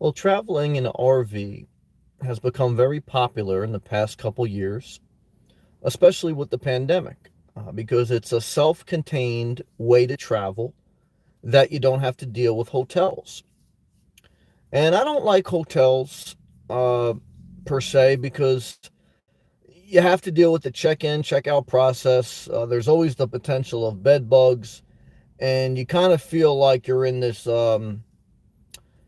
Well, traveling in an RV has become very popular in the past couple years, especially with the pandemic, because it's a self contained way to travel that you don't have to deal with hotels. And I don't like hotels uh, per se because you have to deal with the check in, check out process. There's always the potential of bed bugs, and you kind of feel like you're in this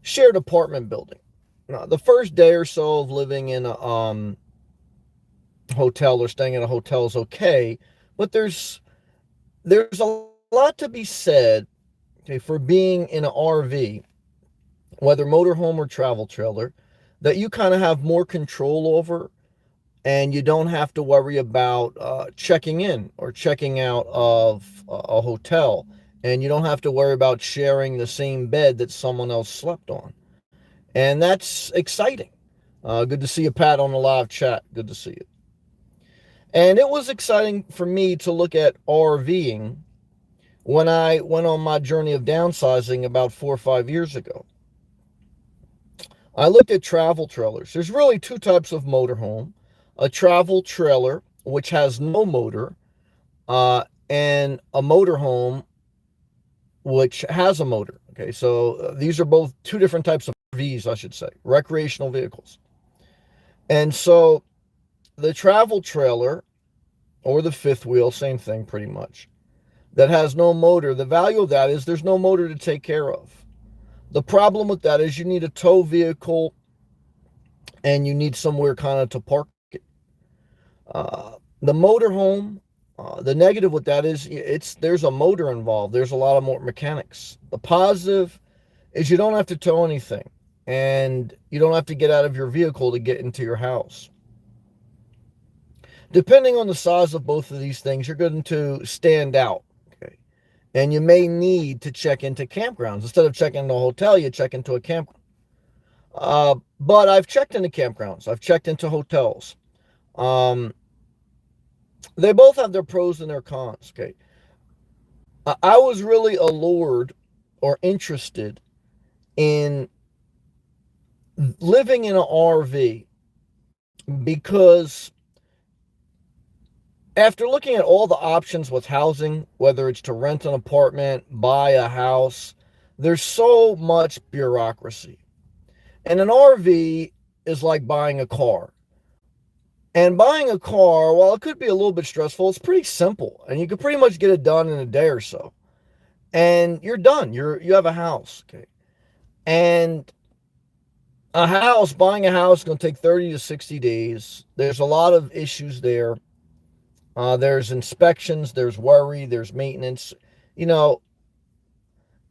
shared apartment building. Now, the first day or so of living in a hotel or staying in a hotel is okay, but there's a lot to be said, okay, for being in an RV, whether motorhome or travel trailer, that you kind of have more control over, and you don't have to worry about checking in or checking out of a hotel, and you don't have to worry about sharing the same bed that someone else slept on. And that's exciting. Good to see you, Pat, on the live chat. Good to see you. And it was exciting for me to look at RVing when I went on my journey of downsizing about 4 or 5 years ago. I looked at travel trailers. There's really two types of motorhome: a travel trailer, which has no motor, and a motorhome, which has a motor. Okay, so these are both two different types of RVs, I should say, recreational vehicles. And so the travel trailer, or the fifth wheel, same thing pretty much, that has no motor, the value of that is there's no motor to take care of. The problem with that is you need a tow vehicle and you need somewhere kind of to park it. The motorhome, the negative with that is there's a motor involved. There's a lot of more mechanics. The positive is you don't have to tow anything, and you don't have to get out of your vehicle to get into your house. Depending on the size of both of these things, you're going to stand out. Okay. And you may need to check into campgrounds. Instead of checking into a hotel, you check into a campground. But I've checked into campgrounds. I've checked into hotels. Um, they both have their pros and their cons. Okay. I was really allured or interested in living in an RV because after looking at all the options with housing, whether it's to rent an apartment, buy a house, there's so much bureaucracy. And an RV is like buying a car. And buying a car, while it could be a little bit stressful, it's pretty simple. And you can pretty much get it done in a day or so. And you're done. You have a house. Okay. And buying a house is going to take 30 to 60 days. There's a lot of issues there. There's inspections, there's worry, there's maintenance. You know,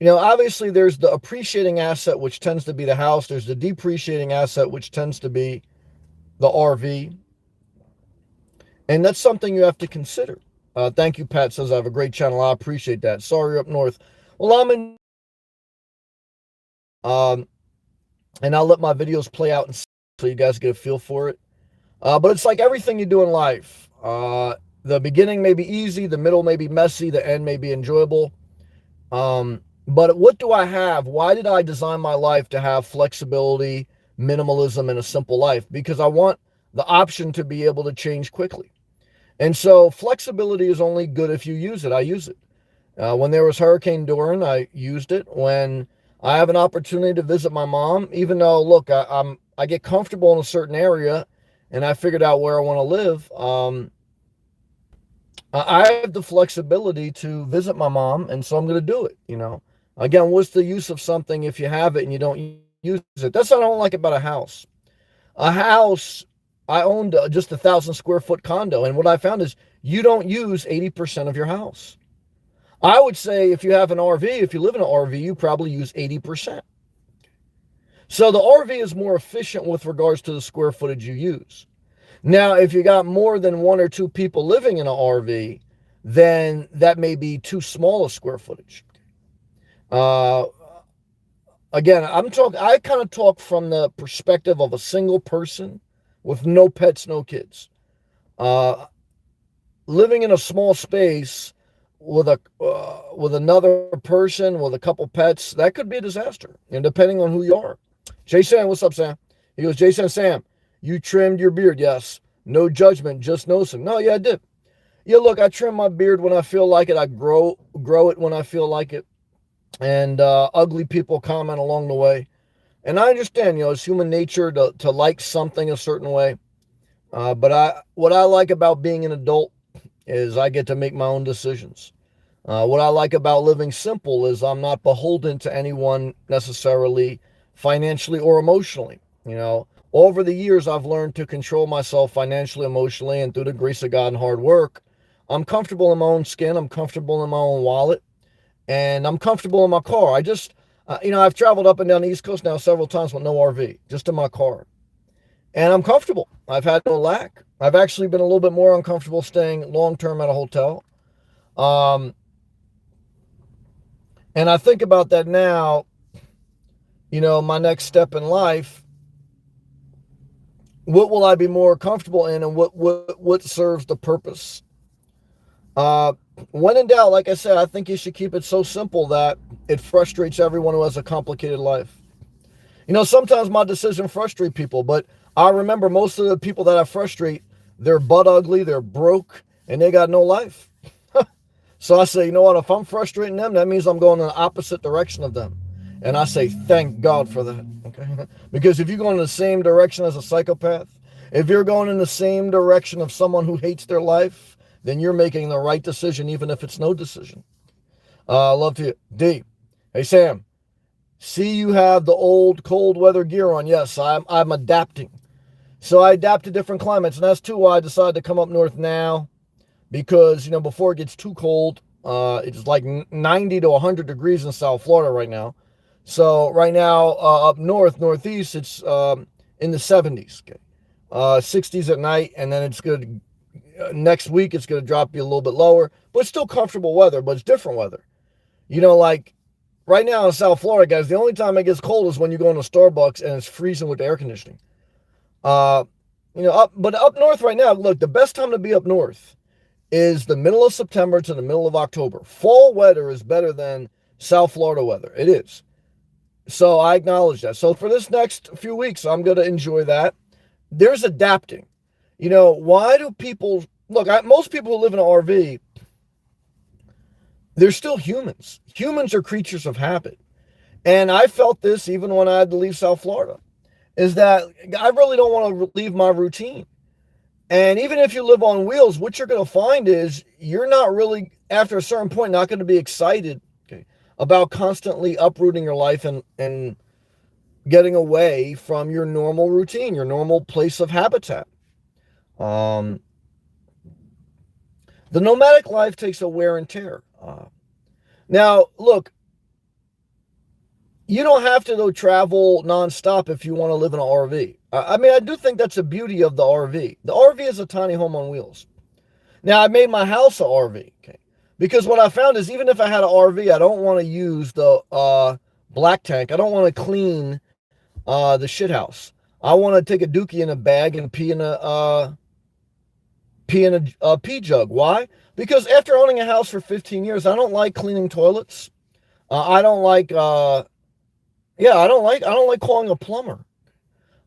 obviously there's the appreciating asset, which tends to be the house. There's the depreciating asset, which tends to be the RV. And that's something you have to consider. Thank you, Pat says, I have a great channel. I appreciate that. Sorry, up north. Well, I'm in, um, and I'll let my videos play out and so you guys get a feel for it. But it's like everything you do in life. The beginning may be easy, the middle may be messy, the end may be enjoyable. But what do I have? Why did I design my life to have flexibility, minimalism, and a simple life? Because I want the option to be able to change quickly. And so flexibility is only good if you use it. I use it. When there was Hurricane Dorian, I used it. When I have an opportunity to visit my mom, even though, look, I get comfortable in a certain area and I figured out where I want to live, I have the flexibility to visit my mom, and so I'm going to do it. Again, what's the use of something if you have it and you don't use it? That's what I don't like about a house. A house, I owned just 1,000 square foot condo, and what I found is you don't use 80% of your house. I would say if you have an RV, if you live in an RV, you probably use 80%. So the RV is more efficient with regards to the square footage you use. Now, if you got more than one or two people living in an RV, then that may be too small a square footage. Uh, Again, I kind of talk from the perspective of a single person with no pets, no kids. Uh, Living in a small space with another person with a couple pets, that could be a disaster, and depending on who you are. Jason, what's up, Sam? He goes, Jason, Sam, you trimmed your beard? Yes. No judgment, just noticing. No, yeah, I did. Yeah, look, I trim my beard when I feel like it. I grow it when I feel like it. And ugly people comment along the way. And I understand, it's human nature to like something a certain way. But what I like about being an adult is I get to make my own decisions. What I like about living simple is I'm not beholden to anyone necessarily financially or emotionally. Over the years, I've learned to control myself financially, emotionally, and through the grace of God and hard work, I'm comfortable in my own skin. I'm comfortable in my own wallet, and I'm comfortable in my car. I've traveled up and down the East Coast now several times with no RV, just in my car. And I'm comfortable. I've had no lack. I've actually been a little bit more uncomfortable staying long term at a hotel. Um, and I think about that now, my next step in life. What will I be more comfortable in, and what serves the purpose? Uh, when in doubt, like I said, I think you should keep it so simple that it frustrates everyone who has a complicated life. Sometimes my decisions frustrate people, but I remember most of the people that I frustrate, they're butt ugly, they're broke, and they got no life. So I say, you know what? If I'm frustrating them, that means I'm going in the opposite direction of them. And I say, thank God for that. Okay? Because if you're going in the same direction as a psychopath, if you're going in the same direction of someone who hates their life, then you're making the right decision, even if it's no decision. Love to you. D. Hey, Sam. See, you have the old cold weather gear on. Yes, I'm adapting. So I adapt to different climates, and that's too why I decided to come up north now, because before it gets too cold, it's like 90 to 100 degrees in South Florida right now. So right now up north, northeast, it's in the 70s, okay? 60s at night, and then it's good. Next week it's going to drop you a little bit lower, but it's still comfortable weather, but it's different weather. Like right now in South Florida, guys, the only time it gets cold is when you go into Starbucks and it's freezing with the air conditioning. Uh, but up north right now, look, the best time to be up north is the middle of September to the middle of October. Fall weather is better than South Florida weather. It is. So I acknowledge that. So for this next few weeks, I'm going to enjoy that. There's adapting. Why do people look? Most people who live in an RV, they're still humans. Humans are creatures of habit. And I felt this even when I had to leave South Florida, is that I really don't want to leave my routine. And even if you live on wheels, what you're going to find is you're not really, after a certain point, not going to be excited, okay, about constantly uprooting your life and getting away from your normal routine, your normal place of habitat. The nomadic life takes a wear and tear. Now, look, you don't have to, though, travel nonstop if you want to live in an RV. I do think that's the beauty of the RV. The RV is a tiny home on wheels. Now, I made my house an RV, okay? Because what I found is even if I had an RV, I don't want to use the black tank. I don't want to clean the shit house. I want to take a dookie in a bag and pee in a pee jug. Why? Because after owning a house for 15 years, I don't like cleaning toilets. I don't like I don't like calling a plumber.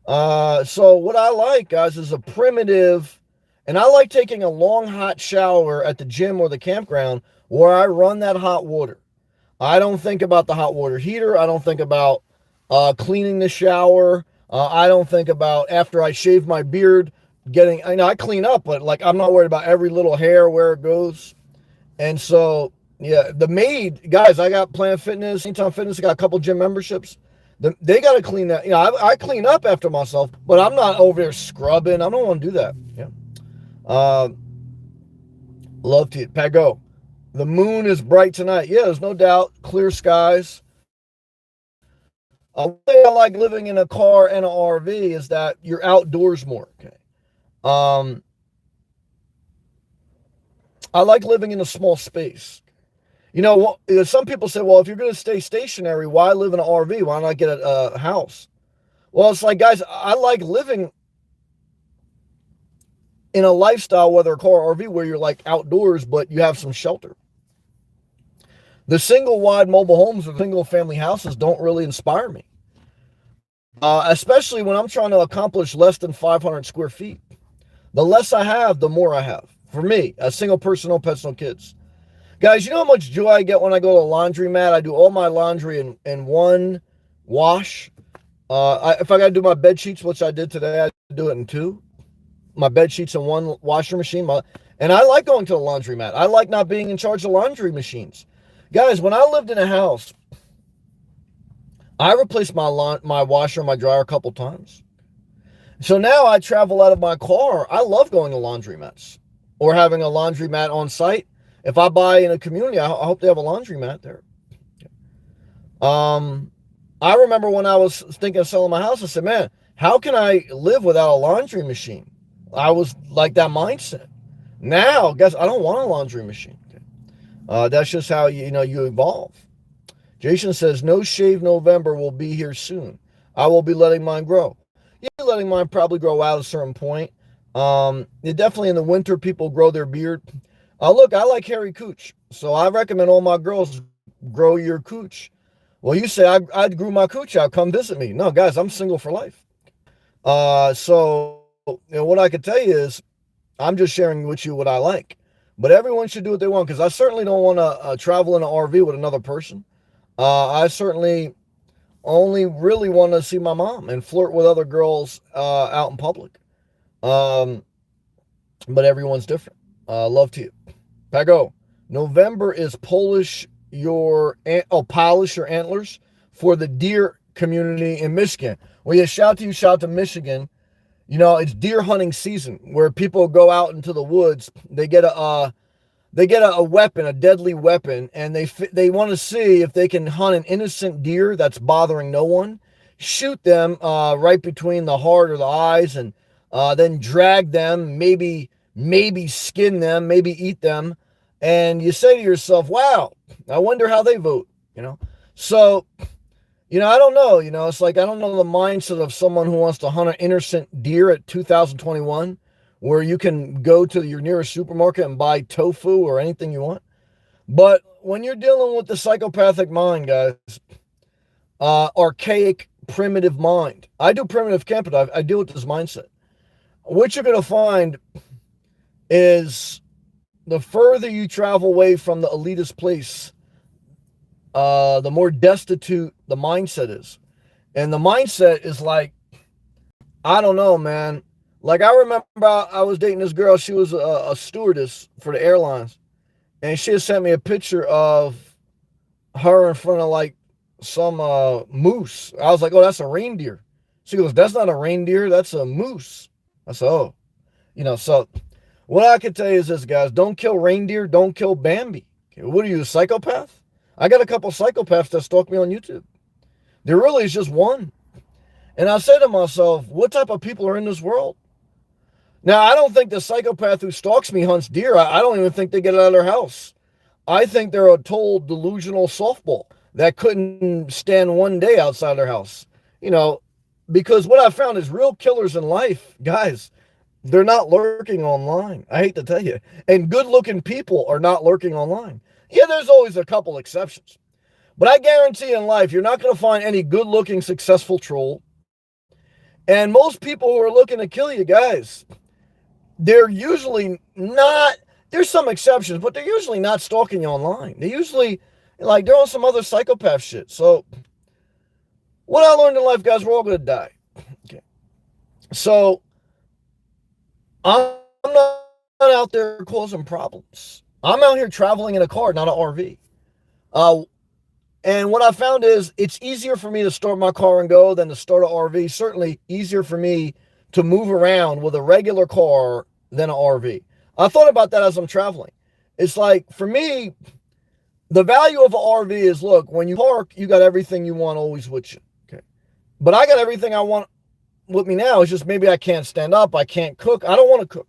So what I like, guys, is a primitive, and I like taking a long hot shower at the gym or the campground where I run that hot water. I don't think about the hot water heater. I don't think about cleaning the shower. I don't think about after I shave my beard I clean up, but like I'm not worried about every little hair where it goes. And so, yeah, the maid, guys, I got Planet Fitness, Anytime Fitness, I got a couple gym memberships. They got to clean that. I clean up after myself, but I'm not over there scrubbing. I don't want to do that. Yeah. Uh, love to Pago. The moon is bright tonight. Yeah, there's no doubt. Clear skies. One thing I like living in a car and an RV is that you're outdoors more. Okay. Um, I like living in a small space. Some people say, well, if you're going to stay stationary, why live in an RV? Why not get a house? Well, it's like, guys, I like living in a lifestyle, whether a car or RV, where you're like outdoors, but you have some shelter. The single wide mobile homes or single family houses don't really inspire me. especially when I'm trying to accomplish less than 500 square feet. The less I have, the more I have. For me, a single person, no pets, no kids. Guys, you know how much joy I get when I go to a laundromat? I do all my laundry in one wash. If I got to do my bed sheets, which I did today, I do it in two. My bed sheets in one washer machine. And I like going to the laundromat. I like not being in charge of laundry machines. Guys, when I lived in a house, I replaced my washer and my dryer a couple times. So now I travel out of my car. I love going to laundromats or having a laundromat on site. If I buy in a community, I hope they have a laundromat there. I remember when I was thinking of selling my house, I said, man, how can I live without a laundry machine? I was like that mindset. Now, guess I don't want a laundry machine. That's just how you evolve. Jason says, no shave November will be here soon. I will be letting mine grow. You're letting mine probably grow out at a certain point. Definitely in the winter, people grow their beard. Look, I like hairy cooch, so I recommend all my girls grow your cooch. Well, you say I grew my cooch out. Come visit me. No, guys, I'm single for life. So what I could tell you is I'm just sharing with you what I like. But everyone should do what they want because I certainly don't want to travel in an RV with another person. I certainly only really want to see my mom and flirt with other girls out in public. But everyone's different. Love to you. Pago. November is polish your antlers for the deer community in Michigan. Well, yeah, shout to Michigan. You know, it's deer hunting season where people go out into the woods. They get a weapon, a deadly weapon, and they want to see if they can hunt an innocent deer that's bothering no one, shoot them right between the heart or the eyes, and then drag them, maybe skin them, maybe eat them. And you say to yourself, wow, I wonder how they vote, So, I don't know, it's like I don't know the mindset of someone who wants to hunt an innocent deer at 2021, where you can go to your nearest supermarket and buy tofu or anything you want. But when you're dealing with the psychopathic mind, guys, archaic, primitive mind, I do primitive camping. I deal with this mindset. What you're going to find is the further you travel away from the elitist place, the more destitute the mindset is. And the mindset is like, I don't know, man. Like, I remember I was dating this girl. She was a stewardess for the airlines. And she had sent me a picture of her in front of, like, some moose. I was like, oh, that's a reindeer. She goes, that's not a reindeer. That's a moose. I said, oh. So what I can tell you is this, guys. Don't kill reindeer. Don't kill Bambi. Okay, what are you, a psychopath? I got a couple psychopaths that stalk me on YouTube. There really is just one. And I said to myself, what type of people are in this world? Now, I don't think the psychopath who stalks me hunts deer. I don't even think they get out of their house. I think they're a total delusional softball that couldn't stand one day outside their house. Because what I found is real killers in life, guys, they're not lurking online. I hate to tell you. And good-looking people are not lurking online. Yeah, there's always a couple exceptions. But I guarantee in life, you're not going to find any good-looking, successful troll. And most people who are looking to kill you, guys, they're usually not, there's some exceptions, but they're usually not stalking you online. They usually, they're on some other psychopath shit. So, what I learned in life, guys, we're all going to die. Okay. So, I'm not out there causing problems. I'm out here traveling in a car, not an RV. And what I found is it's easier for me to start my car and go than to start an RV. Certainly easier for me to move around with a regular car than an RV. I thought about that as I'm traveling. It's like, for me, the value of an RV is, look, when you park, you got everything you want always with you. Okay. But I got everything I want with me now. It's just maybe I can't stand up. I can't cook. I don't want to cook.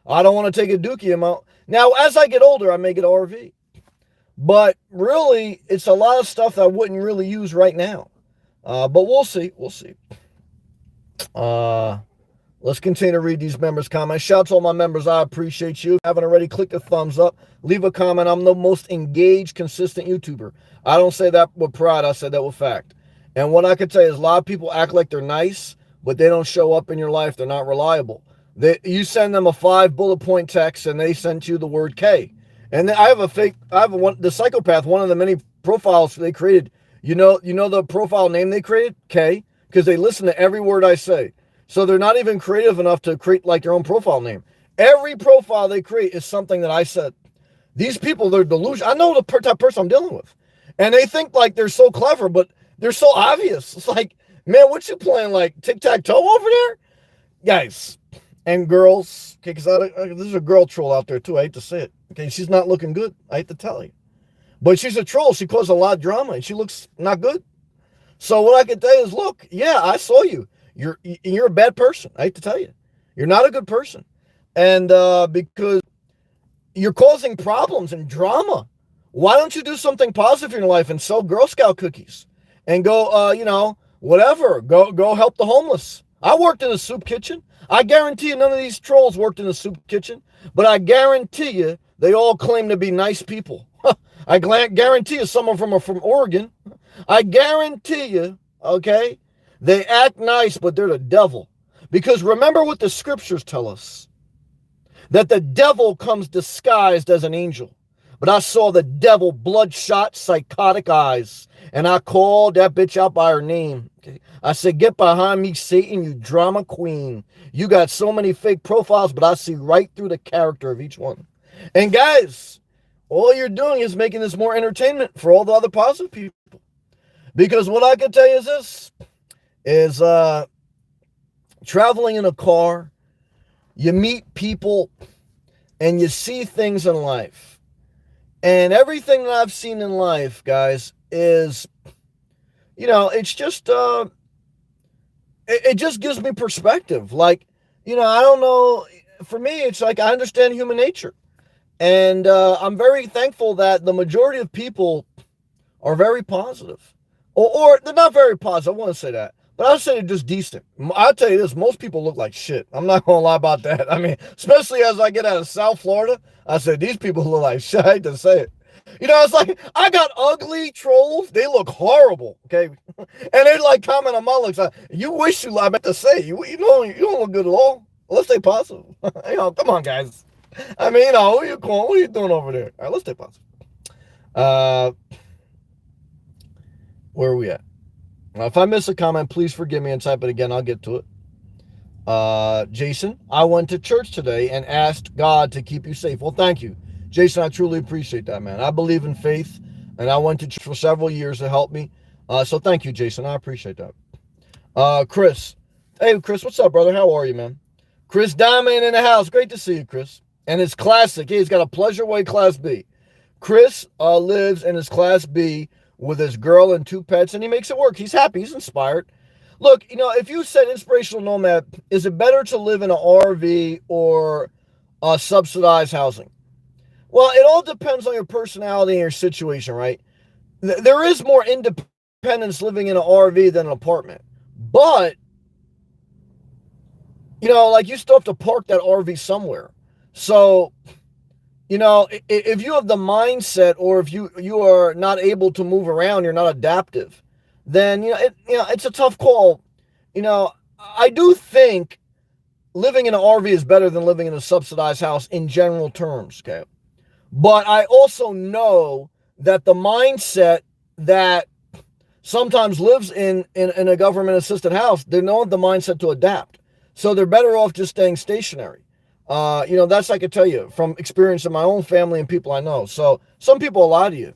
I don't want to take a dookie amount. Now, as I get older, I may get an RV. But really, it's a lot of stuff that I wouldn't really use right now. But we'll see. We'll see. Let's continue to read these members' comments. Shout out to all my members. I appreciate you. If you haven't already, click the thumbs up. Leave a comment. I'm the most engaged, consistent YouTuber. I don't say that with pride. I say that with fact. And what I could tell you is a lot of people act like they're nice, but they don't show up in your life. They're not reliable. You send them a 5 bullet point text and they send you the word K. And I have the psychopath, one of the many profiles they created. You know the profile name they created? K, because they listen to every word I say. So they're not even creative enough to create like their own profile name. Every profile they create is something that I said. These people, they're delusional. I know the type of person I'm dealing with. And they think like they're so clever, but they're so obvious. It's like, man, what you playing, like tic-tac-toe over there? Guys and girls, okay, because there's a girl troll out there too. I hate to say it. Okay, she's not looking good. I hate to tell you. But she's a troll. She caused a lot of drama and she looks not good. So what I can tell you is, look, yeah, I saw you. You're a bad person. I hate to tell you. You're not a good person. And because you're causing problems and drama. Why don't you do something positive in your life and sell Girl Scout cookies and go, whatever, go help the homeless. I worked in a soup kitchen. I guarantee you none of these trolls worked in a soup kitchen, but I guarantee you they all claim to be nice people. I guarantee you some of them are from Oregon. I guarantee you, okay, they act nice, but they're the devil. Because remember what the scriptures tell us, that the devil comes disguised as an angel. But I saw the devil, bloodshot, psychotic eyes, and I called that bitch out by her name. Okay? I said, get behind me, Satan, you drama queen. You got so many fake profiles, but I see right through the character of each one. And guys, all you're doing is making this more entertainment for all the other positive people. Because what I can tell you is this, is traveling in a car, you meet people and you see things in life. And everything that I've seen in life, guys, is, it's just, it just gives me perspective. Like, I don't know. For me, it's like I understand human nature. And I'm very thankful that the majority of people are very positive. Or they're not very positive. I want to say that. But I'll say they're just decent. I'll tell you this, most people look like shit. I'm not going to lie about that. I mean, especially as I get out of South Florida, I said, these people look like shit. I hate to say it. It's like, I got ugly trolls. They look horrible, okay? And they like comment on my looks. You wish you, I meant to say, you don't look good at all. Let's stay positive. Come on, guys. I mean, who are you calling? What are you doing over there? All right, let's stay positive. Where are we at? If I miss a comment, please forgive me and type it again. I'll get to it. Jason, I went to church today and asked God to keep you safe. Well, thank you. Jason, I truly appreciate that, man. I believe in faith, and I went to church for several years to help me. So thank you, Jason. I appreciate that. Chris. Hey, Chris, what's up, brother? How are you, man? Chris Diamond in the house. Great to see you, Chris. And it's classic. He's got a Pleasure Way Class B. Chris lives in his Class B with his girl and 2 pets, and he makes it work. He's happy. He's inspired. Look, if you said inspirational nomad, is it better to live in an RV or subsidized housing? Well, it all depends on your personality and your situation, right? There is more independence living in an RV than an apartment. But, like you still have to park that RV somewhere. So, if you have the mindset, or if you are not able to move around, you're not adaptive, then, it's a tough call. I do think living in an RV is better than living in a subsidized house in general terms, okay? But I also know that the mindset that sometimes lives in a government-assisted house, they don't have the mindset to adapt. So they're better off just staying stationary. That's, I can tell you from experience in my own family and people I know. So some people lie to you.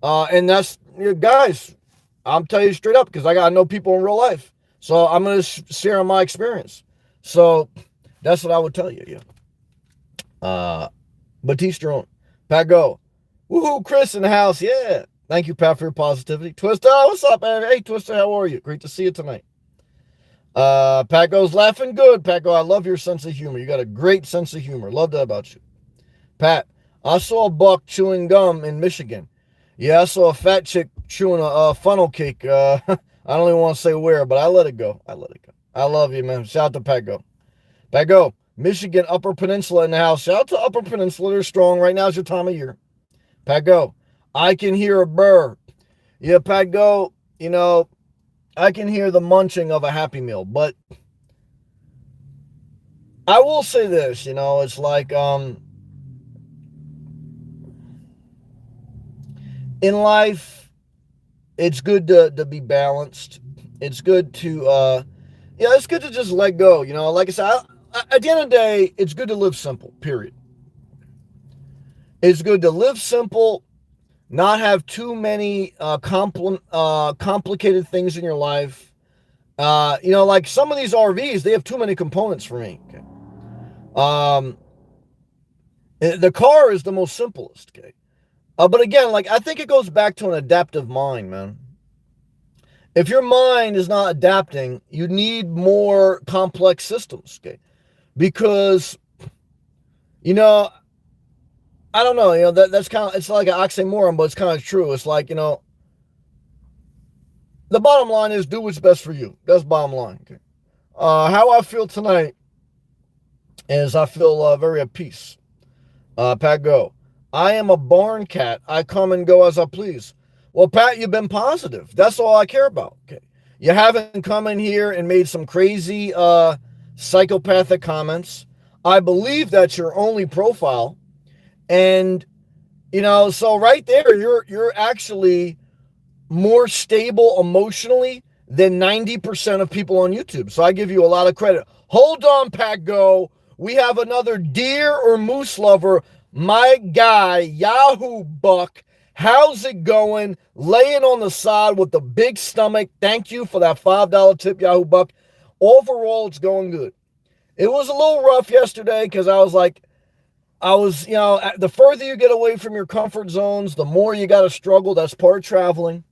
And that's, guys, I'm telling you straight up, because I got to know people in real life. So I'm going to share my experience. So that's what I would tell you. Yeah. Batiste your own. Pat Go. Woohoo, Chris in the house. Yeah. Thank you, Pat, for your positivity. Twister, what's up, man? Hey, Twister, how are you? Great to see you tonight. Pat Go's laughing good. Pat Go, I love your sense of humor. You got a great sense of humor. Love that about you. Pat, I saw a buck chewing gum in Michigan. Yeah, I saw a fat chick chewing a funnel cake. I don't even want to say where, but I let it go. I love you, man. Shout out to Pat Go. Pat Go, Michigan, Upper Peninsula in the house. Shout out to Upper Peninsula. They're strong. Right now is your time of year. Pat Go, I can hear a burr. Yeah, Pat Go, I can hear the munching of a Happy Meal. But I will say this, it's like in life, it's good to be balanced. It's good to it's good to just let go. Like I said, at the end of the day, it's good to live simple. Period. It's good to live simple, not have too many complicated things in your life. Like some of these RVs, they have too many components for me. Okay. Um, the car is the most simplest. Okay. But again, like I think it goes back to an adaptive mind, man. If your mind is not adapting, you need more complex systems. Okay. Because, you know, I don't know, that's kind of, it's like an oxymoron, but it's kind of true. It's like, the bottom line is do what's best for you. That's bottom line. Okay. How I feel tonight is I feel very at peace. Pat Go. I am a barn cat. I come and go as I please. Well, Pat, you've been positive. That's all I care about. Okay. You haven't come in here and made some crazy psychopathic comments. I believe that's your only profile. And so right there, you're actually more stable emotionally than 90% of people on YouTube. So I give you a lot of credit. Hold on, Pat Go. We have another deer or moose lover. My guy, Yahoo Buck. How's it going? Laying on the side with the big stomach. Thank you for that $5 tip, Yahoo Buck. Overall, it's going good. It was a little rough yesterday because the further you get away from your comfort zones, the more you got to struggle. That's part of traveling.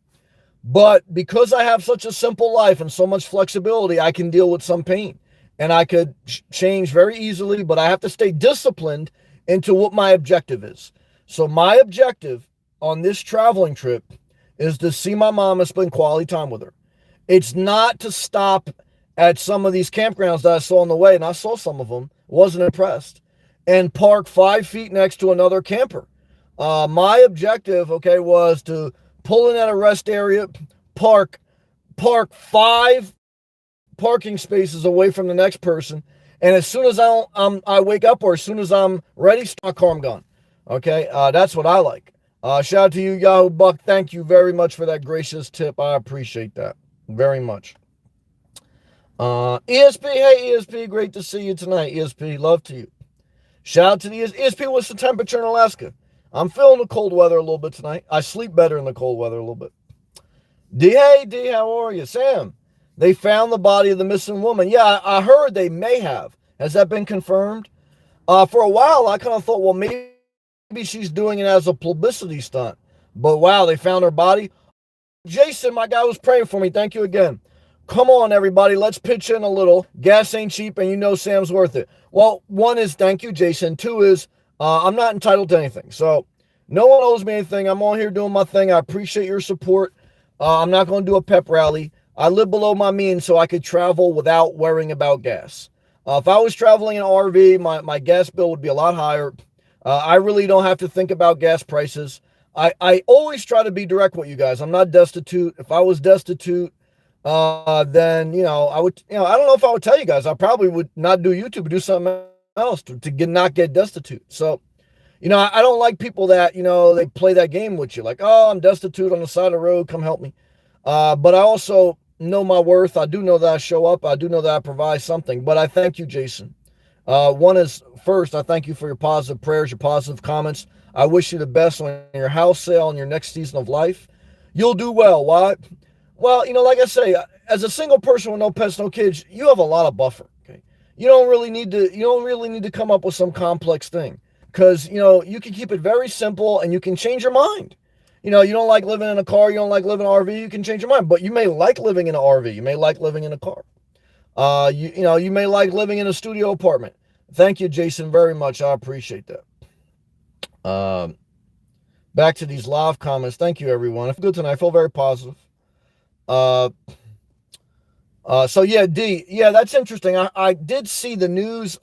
But because I have such a simple life and so much flexibility, I can deal with some pain. And I could change very easily, but I have to stay disciplined into what my objective is. So my objective on this traveling trip is to see my mom and spend quality time with her. It's not to stop at some of these campgrounds that I saw on the way, and I saw some of them, wasn't impressed, and park 5 feet next to another camper. My objective, okay, was to pull in at a rest area, park 5 parking spaces away from the next person, and as soon as I wake up or as soon as I'm ready, start car, I'm gone. Okay, that's what I like. Shout out to you, Yahoo Buck. Thank you very much for that gracious tip. I appreciate that very much. ESP, hey ESP, great to see you tonight. ESP, love to you. Shout out to the ESP. What's the temperature in Alaska? I'm feeling the cold weather a little bit tonight. I sleep better in the cold weather a little bit. D, hey D, how are you? Sam, they found the body of the missing woman. Yeah, I heard they may have. Has that been confirmed? For a while, I kind of thought, well, maybe she's doing it as a publicity stunt. But wow, they found her body. Jason, my guy was praying for me. Thank you again. Come on, everybody. Let's pitch in a little. Gas ain't cheap, and Sam's worth it. Well, one is thank you, Jason. Two is I'm not entitled to anything. So no one owes me anything. I'm on here doing my thing. I appreciate your support. I'm not going to do a pep rally. I live below my means so I could travel without worrying about gas. If I was traveling in an RV, my gas bill would be a lot higher. I really don't have to think about gas prices. I always try to be direct with you guys. I'm not destitute. If I was destitute, then, I would, I don't know if I would tell you guys. I probably would not do YouTube, do something else to not get destitute. So, I don't like people that, they play that game with you. Like, oh, I'm destitute on the side of the road. Come help me. But I also know my worth. I do know that I show up. I do know that I provide something. But I thank you, Jason. One is, first, I thank you for your positive prayers, your positive comments. I wish you the best on your house sale and your next season of life. You'll do well. Why? Well, like I say, as a single person with no pets, no kids, you have a lot of buffer. Okay, you don't really need to come up with some complex thing because you can keep it very simple and you can change your mind. You don't like living in a car, you don't like living in an RV, you can change your mind. But you may like living in an RV, you may like living in a car. You may like living in a studio apartment. Thank you, Jason, very much. I appreciate that. Back to these live comments. Thank you, everyone. I feel good tonight. I feel very positive. So yeah, D, yeah, that's interesting. I did see the news,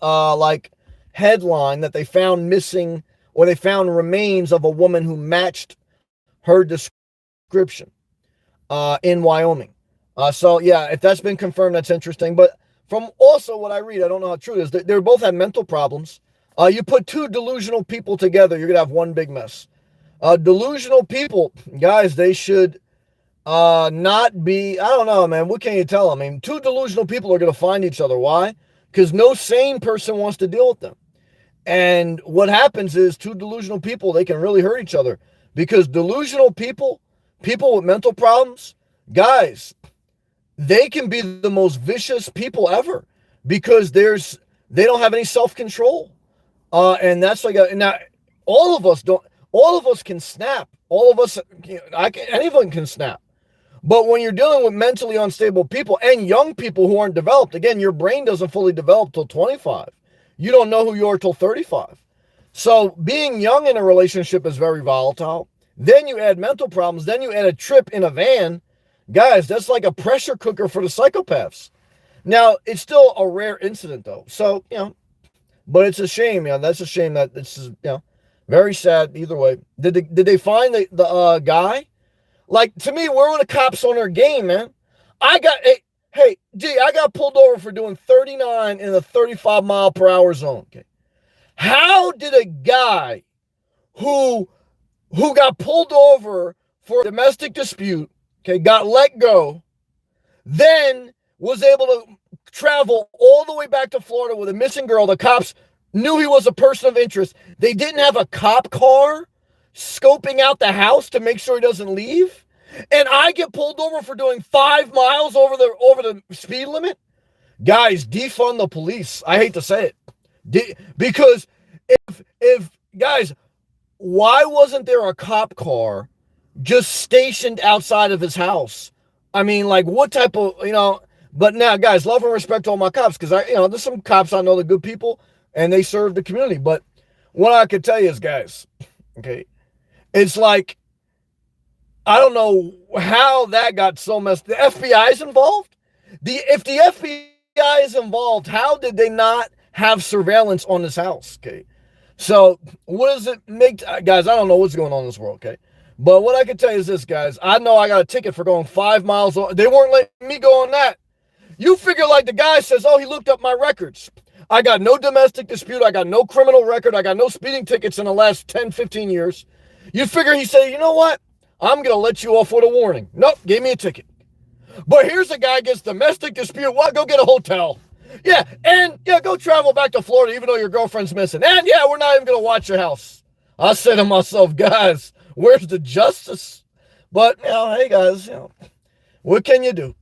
headline that they found missing or they found remains of a woman who matched her description, in Wyoming. So yeah, if that's been confirmed, that's interesting. But from also what I read, I don't know how true it is. They both have mental problems. You put two delusional people together, you're gonna have one big mess. Delusional people, guys, they should not be. I don't know, man. What can you tell them? I mean, two delusional people are gonna find each other. Why? Because no sane person wants to deal with them. And what happens is two delusional people, they can really hurt each other because delusional people, people with mental problems, guys, they can be the most vicious people ever because they don't have any self-control. And that's like now all of us don't, all of us can snap. All of us, anyone can snap. But when you're dealing with mentally unstable people and young people who aren't developed, again, your brain doesn't fully develop till 25. You don't know who you are till 35. So being young in a relationship is very volatile. Then you add mental problems. Then you add a trip in a van. Guys, that's like a pressure cooker for the psychopaths. Now, it's still a rare incident, though. So, but it's a shame. That's a shame that this is, very sad either way. Did they find the guy? Like, to me, where were the cops on their game, man? Hey, I got pulled over for doing 39 in a 35 mile per hour zone. Okay. How did a guy who got pulled over for a domestic dispute, okay, got let go, then was able to travel all the way back to Florida with a missing girl? The cops knew he was a person of interest. They didn't have a cop car scoping out the house to make sure he doesn't leave. And I get pulled over for doing 5 miles over the speed limit. Guys, defund the police. I hate to say it. Because if guys, why wasn't there a cop car just stationed outside of his house? I mean, like, what type of, but now, guys, love and respect to all my cops, because there's some cops I know, they're good people, and they serve the community. But what I could tell you is, guys, okay, it's like, I don't know how that got so messed. The FBI is involved. If the FBI is involved, how did they not have surveillance on this house? Okay, so what does it make, guys? I don't know what's going on in this world. Okay, but what I can tell you is this, guys. I know I got a ticket for going 5 miles. They weren't letting me go on that. You figure like the guy says, oh, he looked up my records. I got no domestic dispute. I got no criminal record. I got no speeding tickets in the last 10, 15 years. You figure he said, you know what? I'm going to let you off with a warning. Nope, gave me a ticket. But here's a guy gets domestic dispute. Well, go get a hotel. Yeah, and go travel back to Florida even though your girlfriend's missing. And we're not even going to watch your house. I said to myself, guys, where's the justice? But, hey, guys, what can you do?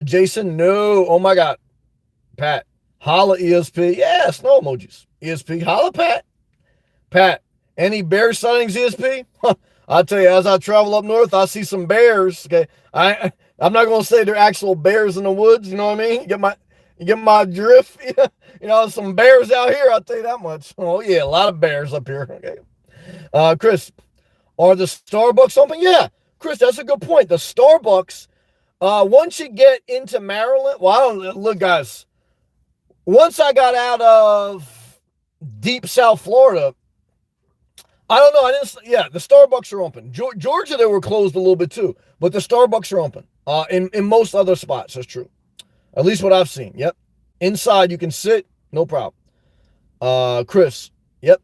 Jason, no. Oh, my God. Pat, holla ESP. Yeah, snow emojis. ESP, holla Pat. Pat, any bear sightings, ESP? I'll tell you, as I travel up north, I see some bears. Okay, I'm not gonna say they're actual bears in the woods. You know what I mean? Get my drift. Some bears out here. I'll tell you that much. Oh yeah, a lot of bears up here. Okay. Chris, are the Starbucks open? Yeah, Chris, that's a good point. The Starbucks. Once you get into Maryland, look, guys. Once I got out of deep South Florida, I don't know. The Starbucks are open. Georgia, they were closed a little bit too, but the Starbucks are open. In most other spots, that's true. At least what I've seen. Yep. Inside, you can sit, no problem. Chris, yep.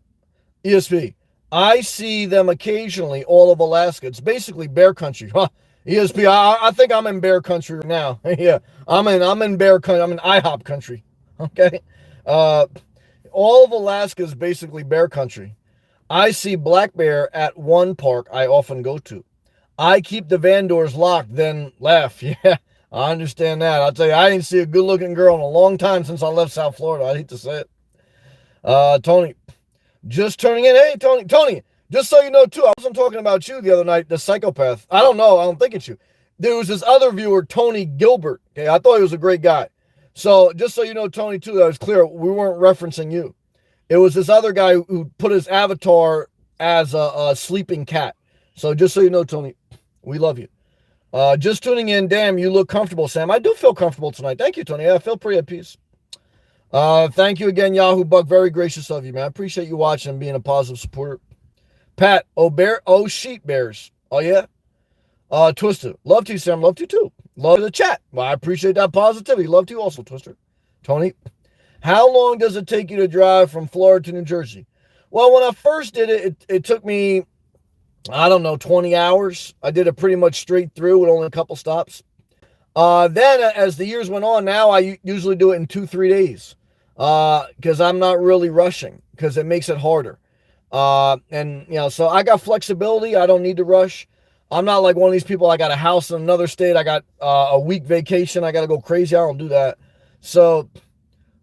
ESP, I see them occasionally all of Alaska. It's basically bear country. Huh? ESP, I think I'm in bear country now. Yeah, I'm in bear country. I'm in IHOP country. Okay. All of Alaska is basically bear country. I see black bear at one park I often go to. I keep the van doors locked, then laugh. Yeah, I understand that. I'll tell you, I didn't see a good-looking girl in a long time since I left South Florida. I hate to say it. Tony, just turning in. Hey, Tony, just so you know, too, I wasn't talking about you the other night, the psychopath. I don't know. I don't think it's you. There was this other viewer, Tony Gilbert. Okay, I thought he was a great guy. So just so you know, Tony, too, that was clear. We weren't referencing you. It was this other guy who put his avatar as a sleeping cat. So just so you know, Tony, we love you. Just tuning in. Damn, you look comfortable, Sam. I do feel comfortable tonight. Thank you, Tony. I feel pretty at peace. Thank you again, Yahoo Buck. Very gracious of you, man. I appreciate you watching and being a positive supporter. Pat, sheep bears. Oh, yeah? Twister, love to you, Sam. Love to you too. Love the chat. Well, I appreciate that positivity. Love to you also, Twister. Tony, how long does it take you to drive from Florida to New Jersey? Well, when I first did it, it took me, I don't know, 20 hours. I did it pretty much straight through with only a couple stops. Then as the years went on, now I usually do it in 2, 3 days because I'm not really rushing because it makes it harder. And so I got flexibility. I don't need to rush. I'm not like one of these people. I got a house in another state. I got a week vacation. I got to go crazy. I don't do that. So,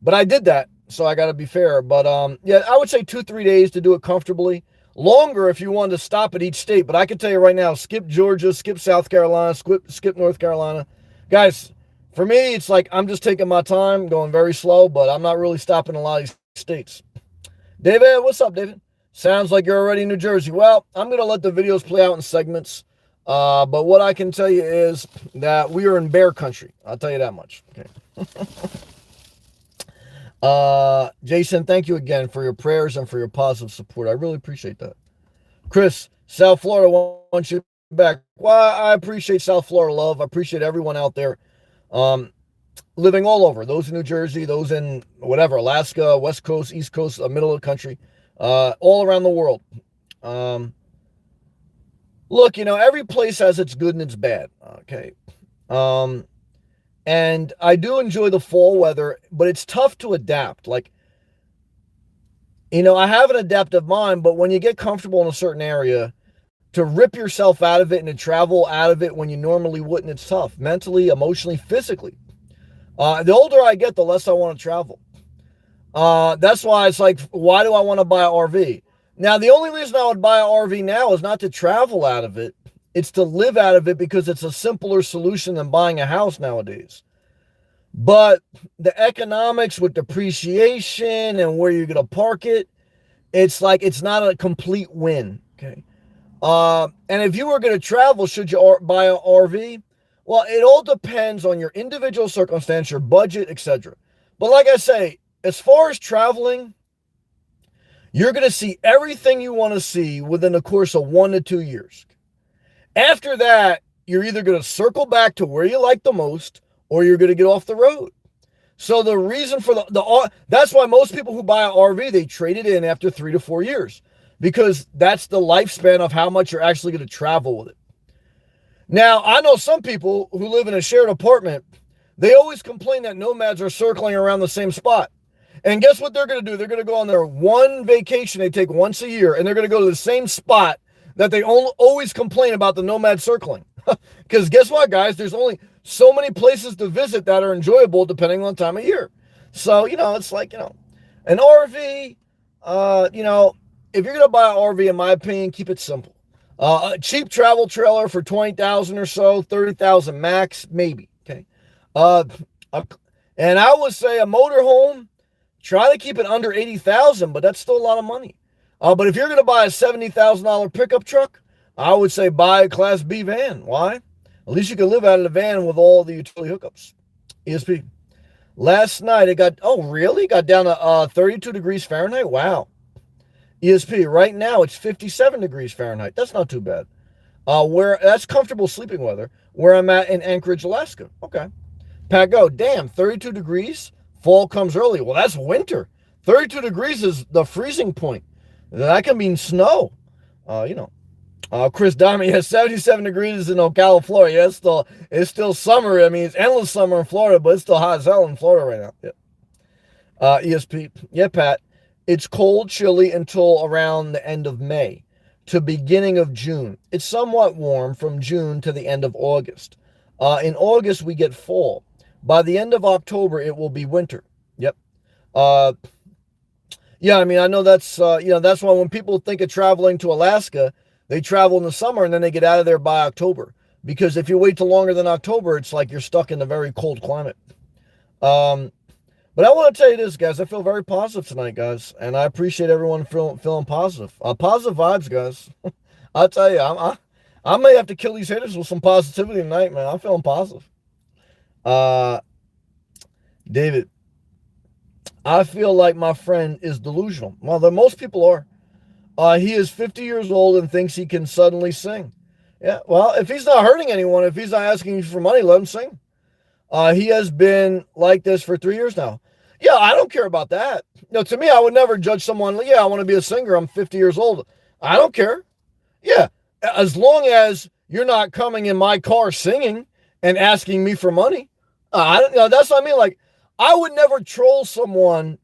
but I did that. So I got to be fair. But yeah, I would say 2, 3 days to do it comfortably. Longer if you wanted to stop at each state. But I can tell you right now, skip Georgia, skip South Carolina, skip North Carolina. Guys, for me, it's like I'm just taking my time, going very slow, but I'm not really stopping a lot of these states. David, what's up, David? Sounds like you're already in New Jersey. Well, I'm going to let the videos play out in segments. But what I can tell you is that we are in bear country. I'll tell you that much. Okay. Jason, thank you again for your prayers and for your positive support. I really appreciate that. Chris, South Florida wants you back. Well, I appreciate South Florida love. I appreciate everyone out there living all over. Those in New Jersey, those in whatever, Alaska, West Coast, East Coast, middle of the country, all around the world. Look, every place has its good and its bad. Okay. And I do enjoy the fall weather, but it's tough to adapt. Like, I have an adaptive mind, but when you get comfortable in a certain area, to rip yourself out of it and to travel out of it when you normally wouldn't, it's tough. Mentally, emotionally, physically. The older I get, the less I want to travel. That's why it's like, why do I want to buy an RV? Now, the only reason I would buy an RV now is not to travel out of it. It's to live out of it because it's a simpler solution than buying a house nowadays. But the economics with depreciation and where you're going to park it, it's like it's not a complete win. Okay. And if you were going to travel, should you buy an RV? Well, it all depends on your individual circumstance, your budget, etc. But like I say, as far as traveling, you're going to see everything you want to see within the course of 1 to 2 years. After that, you're either going to circle back to where you like the most, or you're going to get off the road. So the reason for that's why most people who buy an RV, they trade it in after 3 to 4 years, because that's the lifespan of how much you're actually going to travel with it. Now, I know some people who live in a shared apartment, they always complain that nomads are circling around the same spot. And guess what they're going to do? They're going to go on their one vacation they take once a year, and they're going to go to the same spot that they always complain about the nomad circling. Because guess what, guys? There's only so many places to visit that are enjoyable depending on the time of year. So, it's like, an RV, if you're going to buy an RV, in my opinion, keep it simple. A cheap travel trailer for $20,000 or so, $30,000 max, maybe. Okay. And I would say a motorhome, try to keep it under $80,000, but that's still a lot of money. But if you're going to buy a $70,000 pickup truck, I would say buy a Class B van. Why? At least you can live out of the van with all the utility hookups. ESP. Last night it got down to 32 degrees Fahrenheit. Wow. ESP. Right now it's 57 degrees Fahrenheit. That's not too bad. That's comfortable sleeping weather. Where I'm at in Anchorage, Alaska. Okay. Pat Go. Damn, 32 degrees. Fall comes early. Well, that's winter. 32 degrees is the freezing point. That can mean snow. Chris Diamond, 77 degrees in Ocala, Florida. Yeah, it's still summer. I mean, it's endless summer in Florida, but it's still hot as hell in Florida right now. Yeah. ESP. Yeah, Pat. It's cold, chilly until around the end of May to beginning of June. It's somewhat warm from June to the end of August. In August, we get fall. By the end of October, it will be winter. Yep. Yeah, I mean, I know that's why when people think of traveling to Alaska, they travel in the summer and then they get out of there by October. Because if you wait till longer than October, it's like you're stuck in a very cold climate. But I want to tell you this, guys. I feel very positive tonight, guys. And I appreciate everyone feeling positive. Positive vibes, guys. I'll tell you, I may have to kill these haters with some positivity tonight, man. I'm feeling positive. David, I feel like my friend is delusional. Well, most people are. He is 50 years old and thinks he can suddenly sing. Yeah, well, if he's not hurting anyone, if he's not asking you for money, let him sing. He has been like this for 3 years now. Yeah, I don't care about that. No, to me, I would never judge someone. Yeah, I want to be a singer. I'm 50 years old. I don't care. Yeah, as long as you're not coming in my car singing and asking me for money. I don't know. That's what I mean. Like, I would never troll someone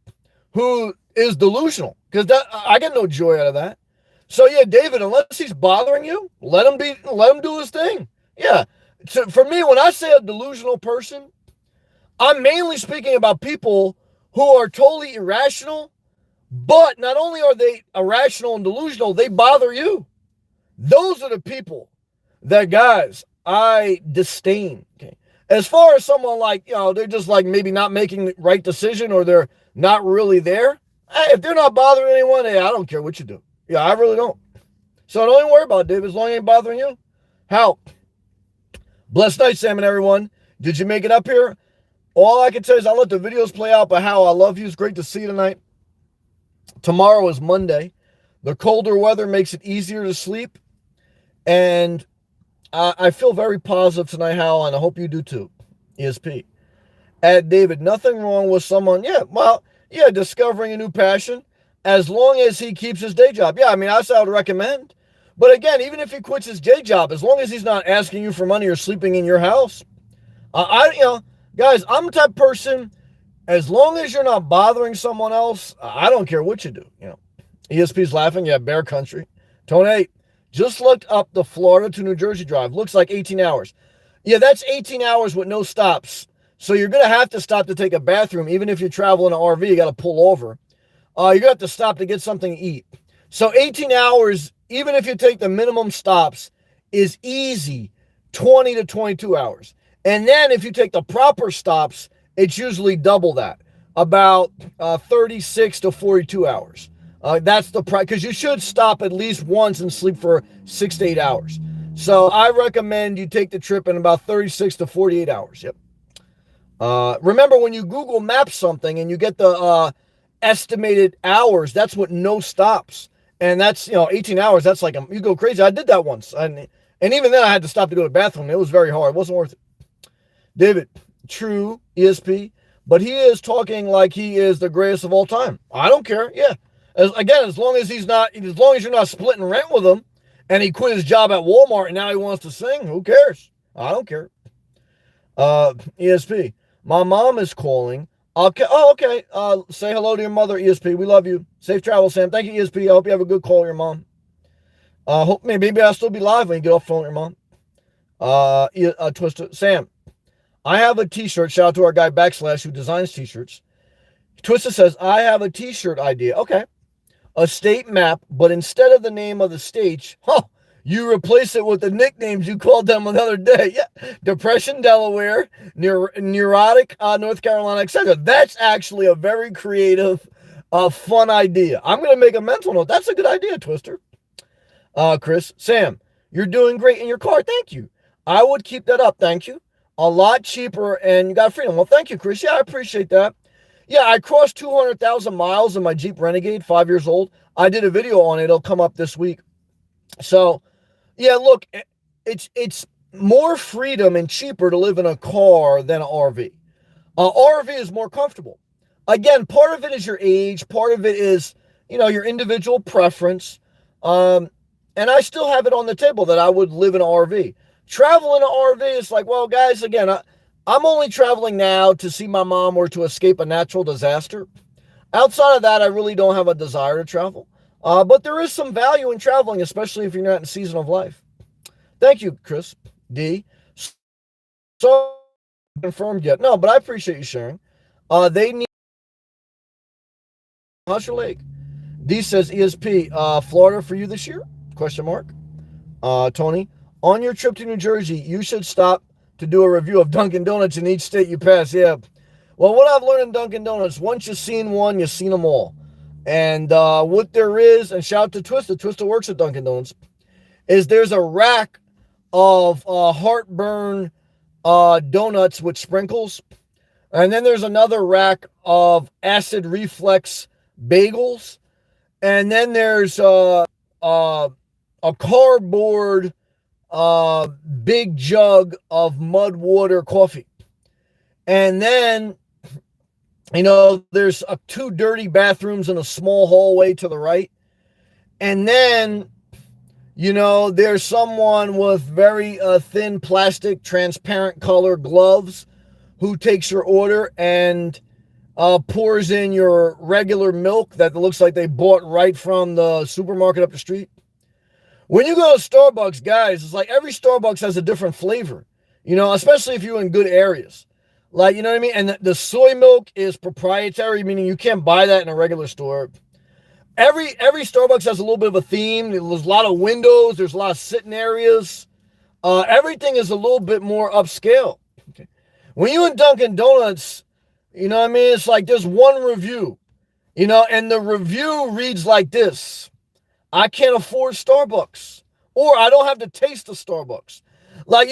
who is delusional because that I get no joy out of that. So yeah, David, unless he's bothering you, let him do his thing. Yeah. So for me, when I say a delusional person, I'm mainly speaking about people who are totally irrational, but not only are they irrational and delusional, they bother you. Those are the people that, guys, I disdain. Okay. As far as someone like, they're just like maybe not making the right decision or they're not really there. Hey, if they're not bothering anyone, hey, I don't care what you do. Yeah, I really don't. So don't even worry about it, Dave, as long as it ain't bothering you. How? Blessed night, Sam and everyone. Did you make it up here? All I can tell you is I'll let the videos play out, but how I love you. It's great to see you tonight. Tomorrow is Monday. The colder weather makes it easier to sleep. And I feel very positive tonight, Hal, and I hope you do too. ESP. At David, nothing wrong with someone, discovering a new passion as long as he keeps his day job. Yeah, I mean, that's what I would recommend. But again, even if he quits his day job, as long as he's not asking you for money or sleeping in your house, guys, I'm the type of person, as long as you're not bothering someone else, I don't care what you do. ESP's laughing. Yeah, bear country. Tony, just looked up the Florida to New Jersey drive. Looks like 18 hours. Yeah, that's 18 hours with no stops. So you're going to have to stop to take a bathroom. Even if you travel in an RV, you got to pull over. You're going to have to stop to get something to eat. So 18 hours, even if you take the minimum stops, is easy 20 to 22 hours. And then if you take the proper stops, it's usually double that, about 36 to 42 hours. That's the price, because you should stop at least once and sleep for 6 to 8 hours. So I recommend you take the trip in about 36 to 48 hours. Yep. Remember, when you Google Map something and you get the estimated hours, that's what no stops. And that's, 18 hours. That's like, you go crazy. I did that once. And even then I had to stop to go to the bathroom. It was very hard. It wasn't worth it. David, true, ESP, but he is talking like he is the greatest of all time. I don't care. Yeah. As long as you're not splitting rent with him and he quit his job at Walmart and now he wants to sing, who cares? I don't care. ESP, my mom is calling. Okay. Oh, okay. Say hello to your mother, ESP. We love you. Safe travel, Sam. Thank you, ESP. I hope you have a good call with your mom. Hope maybe I'll still be live when you get off the phone with your mom. Twister, Sam, I have a t-shirt. Shout out to our guy Backslash who designs t-shirts. Twister says, I have a t-shirt idea. Okay. A state map, but instead of the name of the state, you replace it with the nicknames you called them another day. Yeah. Depression, Delaware, Neurotic, North Carolina, etc. That's actually a very creative, fun idea. I'm going to make a mental note. That's a good idea, Twister. Chris, Sam, you're doing great in your car. Thank you. I would keep that up. Thank you. A lot cheaper, and you got freedom. Well, thank you, Chris. Yeah, I appreciate that. Yeah, I crossed 200,000 miles in my Jeep Renegade, 5 years old. I did a video on it. It'll come up this week. So, yeah, look, it's more freedom and cheaper to live in a car than an RV. RV is more comfortable. Again, part of it is your age. Part of it is, your individual preference. And I still have it on the table that I would live in an RV. Travel in an RV is like, well, guys, again, I'm only traveling now to see my mom or to escape a natural disaster. Outside of that, I really don't have a desire to travel. But there is some value in traveling, especially if you're not in a season of life. Thank you, Chris D. So confirmed yet. No, but I appreciate you sharing. They need Husher Lake. D says ESP, Florida for you this year? Question mark. Tony, on your trip to New Jersey, you should stop to do a review of Dunkin Donuts in each state you pass. Yeah. Well, what I've learned in Dunkin Donuts, once you've seen one, you've seen them all. And what there is, and shout out to Twister. Twister works at Dunkin Donuts, is there's a rack of heartburn donuts with sprinkles. And then there's another rack of acid reflux bagels. And then there's a cardboard big jug of mud water coffee. And then, there's two dirty bathrooms and a small hallway to the right. And then, there's someone with very thin plastic, transparent color gloves who takes your order and pours in your regular milk that looks like they bought right from the supermarket up the street. When you go to Starbucks, guys, it's like every Starbucks has a different flavor, especially if you're in good areas. Like, you know what I mean? And the soy milk is proprietary, meaning you can't buy that in a regular store. Every Starbucks has a little bit of a theme. There's a lot of windows. There's a lot of sitting areas. Everything is a little bit more upscale. Okay. When you in Dunkin Donuts, you know what I mean? It's like there's one review, and the review reads like this: I can't afford Starbucks, or I don't have the taste of Starbucks. Like,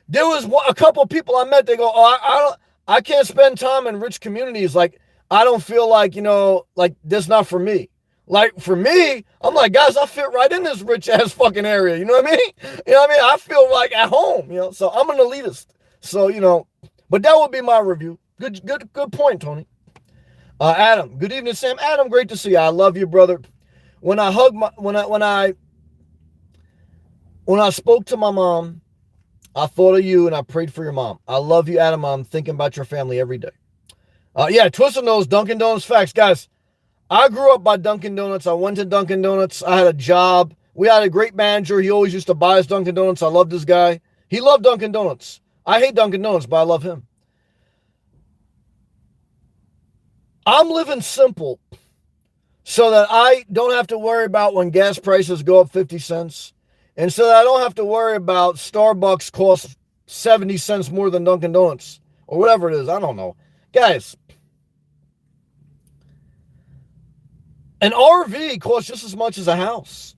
there was a couple of people I met. They go, oh, I can't spend time in rich communities. Like, I don't feel like, like that's not for me. Like, for me, I'm like, guys, I fit right in this rich ass fucking area. You know what I mean? I feel like at home, so I'm an elitist. So, but that would be my review. Good point, Tony. Adam, good evening, Sam. Adam, great to see you. I love you, brother. When I spoke to my mom, I thought of you and I prayed for your mom. I love you, Adam. I'm thinking about your family every day. Twisted Nose, Dunkin' Donuts facts. Guys, I grew up by Dunkin' Donuts. I went to Dunkin' Donuts. I had a job. We had a great manager. He always used to buy us Dunkin' Donuts. I loved this guy. He loved Dunkin' Donuts. I hate Dunkin' Donuts, but I love him. I'm living simple so that I don't have to worry about when gas prices go up 50 cents. And so that I don't have to worry about Starbucks costs 70 cents more than Dunkin' Donuts or whatever it is. I don't know. Guys, an RV costs just as much as a house.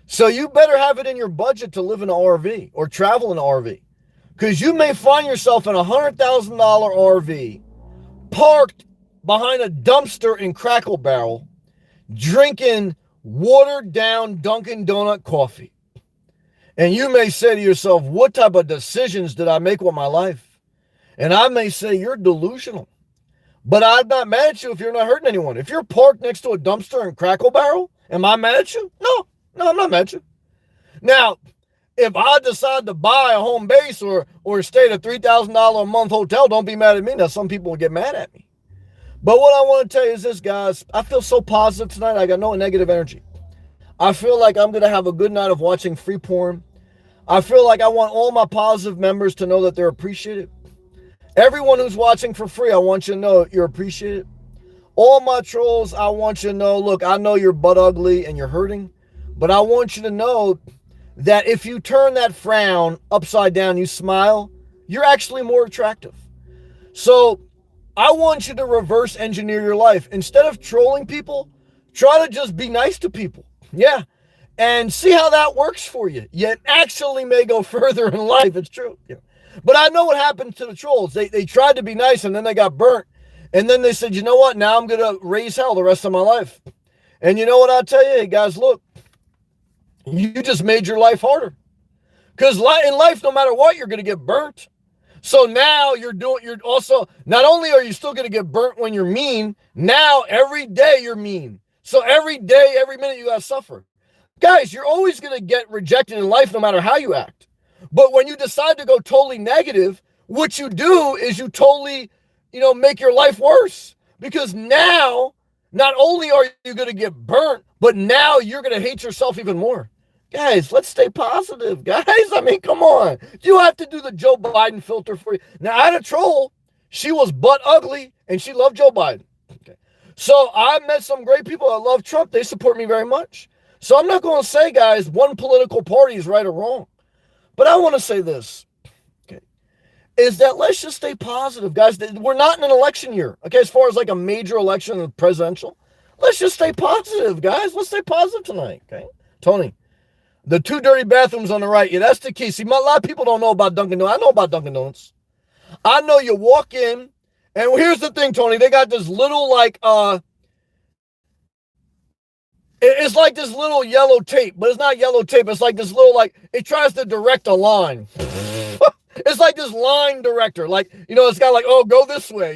So you better have it in your budget to live in an RV or travel in an RV. Because you may find yourself in a $100,000 RV parked behind a dumpster in Crackle Barrel drinking watered down Dunkin' Donut coffee. And you may say to yourself, what type of decisions did I make with my life? And I may say, you're delusional. But I'm not mad at you if you're not hurting anyone. If you're parked next to a dumpster in Crackle Barrel, am I mad at you? No, I'm not mad at you. Now, if I decide to buy a home base or stay at a $3,000 a month hotel, don't be mad at me. Now, some people will get mad at me. But what I want to tell you is this, guys. I feel so positive tonight. I got no negative energy. I feel like I'm going to have a good night of watching free porn. I feel like I want all my positive members to know that they're appreciated. Everyone who's watching for free, I want you to know you're appreciated. All my trolls, I want you to know, look, I know you're butt ugly and you're hurting, but I want you to know that if you turn that frown upside down, you smile, you're actually more attractive. So I want you to reverse engineer your life. Instead of trolling people, try to just be nice to people. Yeah. And see how that works for you. You actually may go further in life. It's true. Yeah. But I know what happened to the trolls. They tried to be nice and then they got burnt. And then they said, you know what? Now I'm going to raise hell the rest of my life. And you know what I'll tell you? Hey, guys, look. You just made your life harder. Because in life, no matter what, you're going to get burnt. So now you're also, not only are you still going to get burnt when you're mean, now every day you're mean. So every day, every minute you got to suffer. Guys, you're always going to get rejected in life no matter how you act. But when you decide to go totally negative, what you do is you totally, make your life worse. Because now, not only are you going to get burnt, but now you're going to hate yourself even more. Guys, let's stay positive, guys. I mean, come on. You have to do the Joe Biden filter for you. Now, I had a troll. She was butt ugly, and she loved Joe Biden. Okay. So I met some great people that love Trump. They support me very much. So I'm not going to say, guys, one political party is right or wrong. But I want to say this, okay, is that let's just stay positive, guys. We're not in an election year, okay, as far as like a major election, presidential. Let's just stay positive, guys. Let's stay positive tonight, okay? Tony, the two dirty bathrooms on the right, yeah, that's the key. See, a lot of people don't know about Dunkin' Donuts. I know about Dunkin' Donuts. I know you walk in, and here's the thing, Tony. They got this little, like, It's like this little yellow tape, but it's not yellow tape. It's like this little, like, it tries to direct a line. It's like this line director. Like, it's got like, oh, go this way,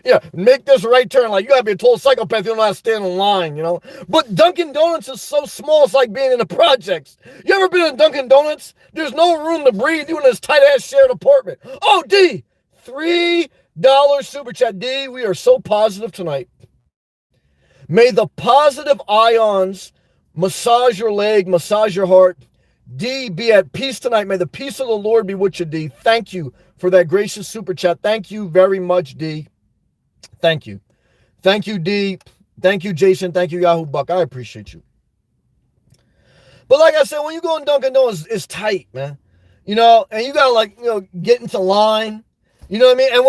Yeah, make this right turn. Like, you gotta be a total psychopath. You don't know how to stand in line, But Dunkin' Donuts is so small, it's like being in the projects. You ever been in Dunkin' Donuts? There's no room to breathe. You in this tight-ass shared apartment. Oh, D, $3 super chat. D, we are so positive tonight. May the positive ions massage your leg, massage your heart. D, be at peace tonight. May the peace of the Lord be with you, D. Thank you for that gracious super chat. Thank you very much, D. Thank you. Thank you, D. Thank you, Jason. Thank you, Yahoo Buck. I appreciate you. But like I said, when you go in Dunkin' Donuts, it's tight, man. And you gotta get into line. You know what I mean? And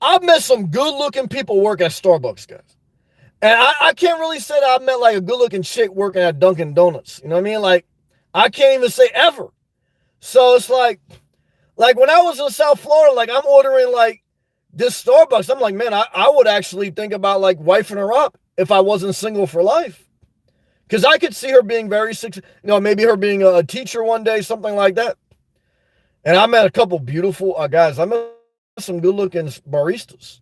I've met some good-looking people work at Starbucks, guys. And I can't really say that I've met like a good-looking chick working at Dunkin' Donuts. You know what I mean? Like, I can't even say ever. So it's like when I was in South Florida, like I'm ordering like this Starbucks. I'm like, man, I would actually think about like wifing her up if I wasn't single for life. Because I could see her being very successful, maybe her being a teacher one day, something like that. And I met a couple beautiful guys. I met some good-looking baristas.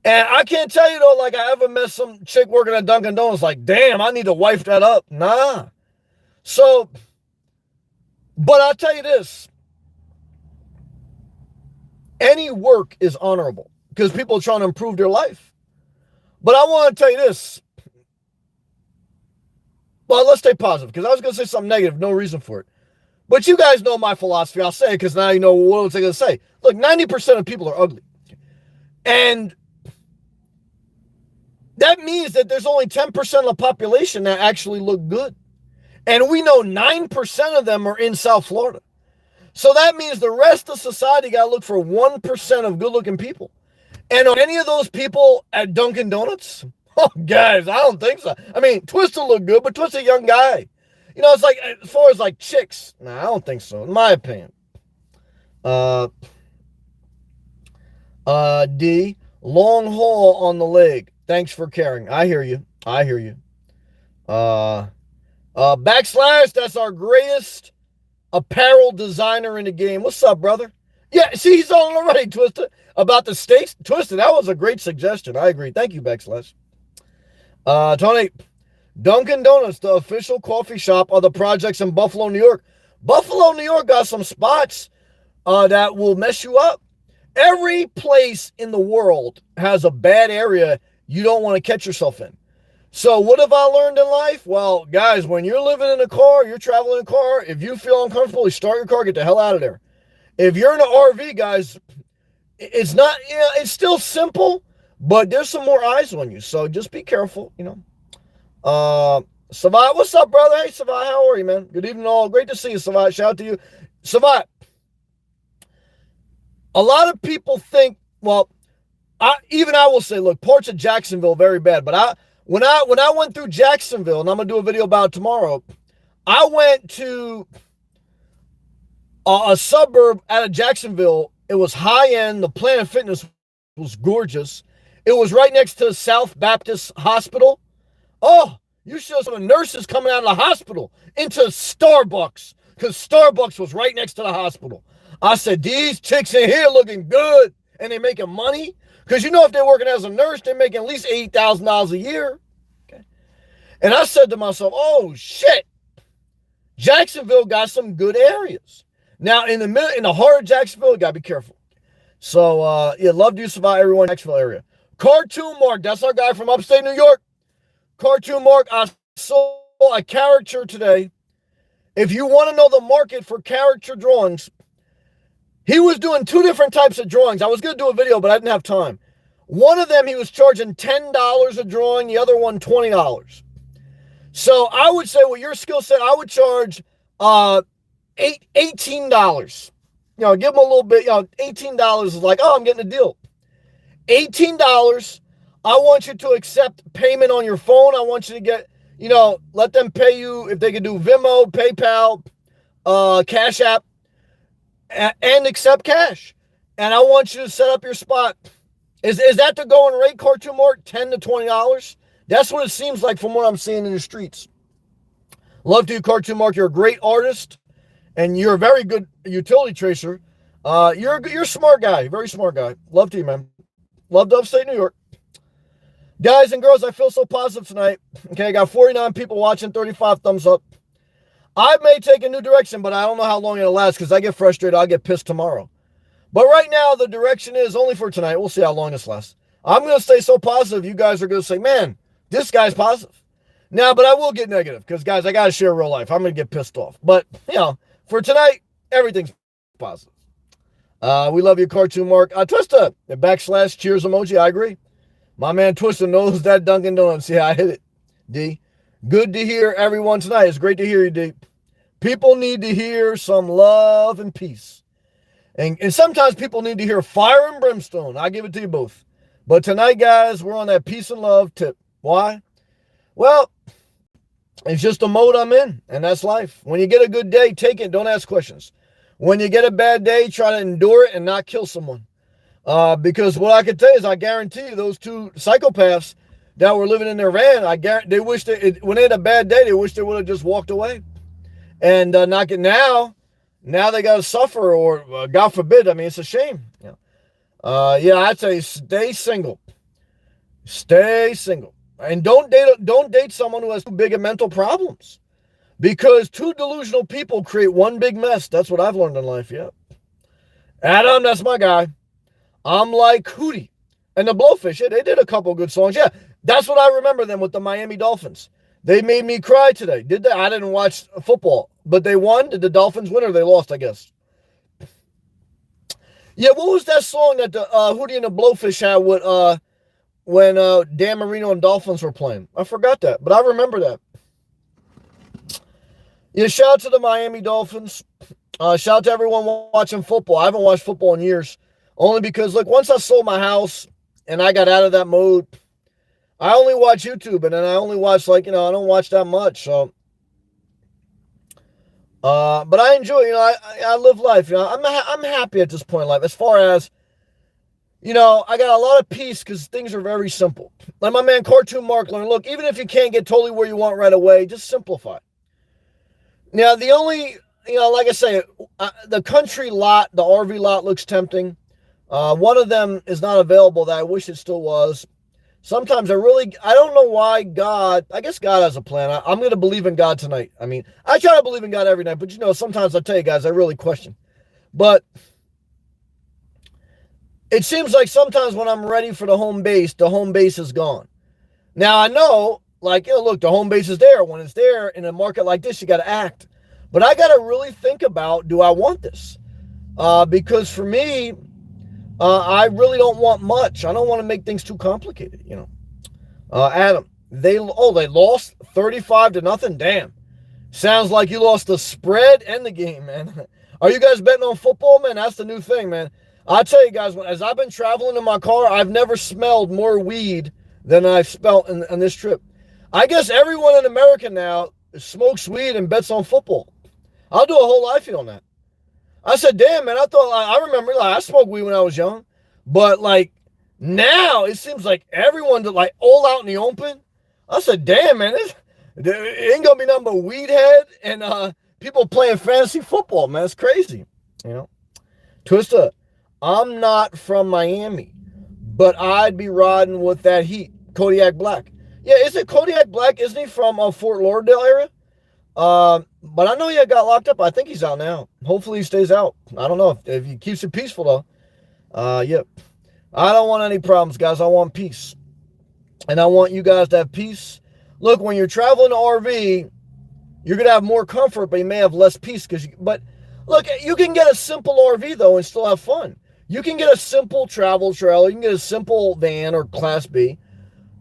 And I can't tell you, though, like I ever met some chick working at Dunkin' Donuts, like, damn, I need to wife that up. Nah. So, but I'll tell you this. Any work is honorable because people are trying to improve their life. But I want to tell you this. Well, let's stay positive because I was going to say something negative, no reason for it. But you guys know my philosophy. I'll say it because now you know what was I going to say. Look, 90% of people are ugly. And that means that there's only 10% of the population that actually look good. And we know 9% of them are in South Florida. So that means the rest of society got to look for 1% of good-looking people. And are any of those people at Dunkin' Donuts? Oh, guys, I don't think so. I mean, Twister look good, but Twister's a young guy. It's like, as far as like chicks, nah, I don't think so, in my opinion. D, long haul on the leg. Thanks for caring. I hear you. Backslash, that's our greatest apparel designer in the game. What's up, brother? Yeah, see, he's on already, Twister. About the steaks. Twister, that was a great suggestion. I agree. Thank you, Backslash. Tony, Dunkin' Donuts, the official coffee shop of the projects in Buffalo, New York. Buffalo, New York got some spots that will mess you up. Every place in the world has a bad area you don't want to catch yourself in. So what have I learned in life? Well, guys, when you're living in a car, you're traveling in a car, if you feel uncomfortable, you start your car, get the hell out of there. If you're in an RV, guys, it's not, it's still simple, but there's some more eyes on you. So just be careful, Savat, what's up, brother? Hey, Savat, how are you, man? Good evening, all. Great to see you, Savat. Shout out to you. Savat, a lot of people think, well, I will say, look, parts of Jacksonville very bad. But when I went through Jacksonville, and I'm gonna do a video about it tomorrow, I went to a suburb out of Jacksonville. It was high end. The Planet Fitness was gorgeous. It was right next to South Baptist Hospital. Oh, you should have the nurses coming out of the hospital into Starbucks because Starbucks was right next to the hospital. I said, these chicks in here looking good and they're making money. Because if they're working as a nurse, they're making at least $80,000 a year. Okay. And I said to myself, oh, shit. Jacksonville got some good areas. Now, in the heart of Jacksonville, you got to be careful. So, love to survive everyone in the Jacksonville area. Cartoon Mark, that's our guy from upstate New York. Cartoon Mark, I saw a character today. If you want to know the market for character drawings, he was doing two different types of drawings. I was going to do a video, but I didn't have time. One of them, he was charging $10 a drawing. The other one, $20. So I would say with your skill set, I would charge $18. Give him a little bit. $18 is like, oh, I'm getting a deal. $18. I want you to accept payment on your phone. I want you to get, let them pay you if they can do Venmo, PayPal, Cash App. And accept cash. And I want you to set up your spot. Is that the going rate, Cartoon Mark? $10 to $20? That's what it seems like from what I'm seeing in the streets. Love to you, Cartoon Mark. You're a great artist, and you're a very good utility tracer. You're a smart guy, very smart guy. Love to you, man. Love to upstate New York. Guys and girls, I feel so positive tonight. Okay, I got 49 people watching, 35 thumbs up. I may take a new direction, but I don't know how long it'll last because I get frustrated. I'll get pissed tomorrow. But right now, the direction is only for tonight. We'll see how long this lasts. I'm going to stay so positive. You guys are going to say, man, this guy's positive. Now, but I will get negative because, guys, I got to share real life. I'm going to get pissed off. But, for tonight, everything's positive. We love you, Cartoon Mark. Twista, the / cheers emoji. I agree. My man Twista knows that Dunkin Donuts. Yeah, I hit it. D. Good to hear everyone tonight. It's great to hear you, D. People need to hear some love and peace. And sometimes people need to hear fire and brimstone. I give it to you both. But tonight, guys, we're on that peace and love tip. Why? Well, it's just the mode I'm in, and that's life. When you get a good day, take it. Don't ask questions. When you get a bad day, try to endure it and not kill someone. Because what I can tell you is I guarantee you those two psychopaths that were living in their van, they wish when they had a bad day, they wish they would have just walked away. And not get now they got to suffer, or God forbid. I mean, it's a shame. I'd say stay single. Stay single, and don't date someone who has too big of mental problems, because two delusional people create one big mess. That's what I've learned in life. Yeah, Adam, that's my guy. I'm like Hootie and the Blowfish. Yeah, they did a couple good songs. Yeah, that's what I remember them with the Miami Dolphins. They made me cry today. Did they? I didn't watch football, but they won. Did the Dolphins win, or they lost, I guess? Yeah, what was that song that the Hootie and the Blowfish had with when Dan Marino and Dolphins were playing? I forgot that, but I remember that. Yeah, shout out to the Miami Dolphins. Shout out to everyone watching football. I haven't watched football in years, only because, look, once I sold my house and I got out of that mode, I only watch YouTube, and then I only watch, I don't watch that much. So, but I enjoy, I live life. I'm happy at this point in life. As far as, I got a lot of peace because things are very simple. Like my man Cartoon Mark learned, look, even if you can't get totally where you want right away, just simplify. Now, the only, like I say, the country lot, the RV lot looks tempting. One of them is not available that I wish it still was. Sometimes I don't know why I guess God has a plan. I'm going to believe in God tonight. I mean, I try to believe in God every night, but sometimes I tell you guys, I really question. But it seems like sometimes when I'm ready for the home base is gone. Now I know, look, the home base is there. When it's there in a market like this, you got to act. But I got to really think about, do I want this? Because for me, I really don't want much. I don't want to make things too complicated, Adam, they lost 35-0. Damn. Sounds like you lost the spread and the game, man. Are you guys betting on football, man? That's the new thing, man. I'll tell you guys, as I've been traveling in my car, I've never smelled more weed than I've smelled on this trip. I guess everyone in America now smokes weed and bets on football. I'll do a whole life on that. I said, damn, man, I remember, I smoked weed when I was young, but, now it seems like everyone's, all out in the open. I said, damn, man, it ain't gonna be nothing but weed head and people playing fantasy football, man. It's crazy, Twista, I'm not from Miami, but I'd be riding with that heat. Kodiak Black. Yeah, is it Kodiak Black? Isn't he from Fort Lauderdale area? But I know he got locked up. I think he's out now. Hopefully he stays out. I don't know if he keeps it peaceful though. Yep. I don't want any problems, guys. I want peace. And I want you guys to have peace. Look, when you're traveling an RV, you're going to have more comfort, but you may have less peace. But look, you can get a simple RV though and still have fun. You can get a simple travel trailer. You can get a simple van or Class B.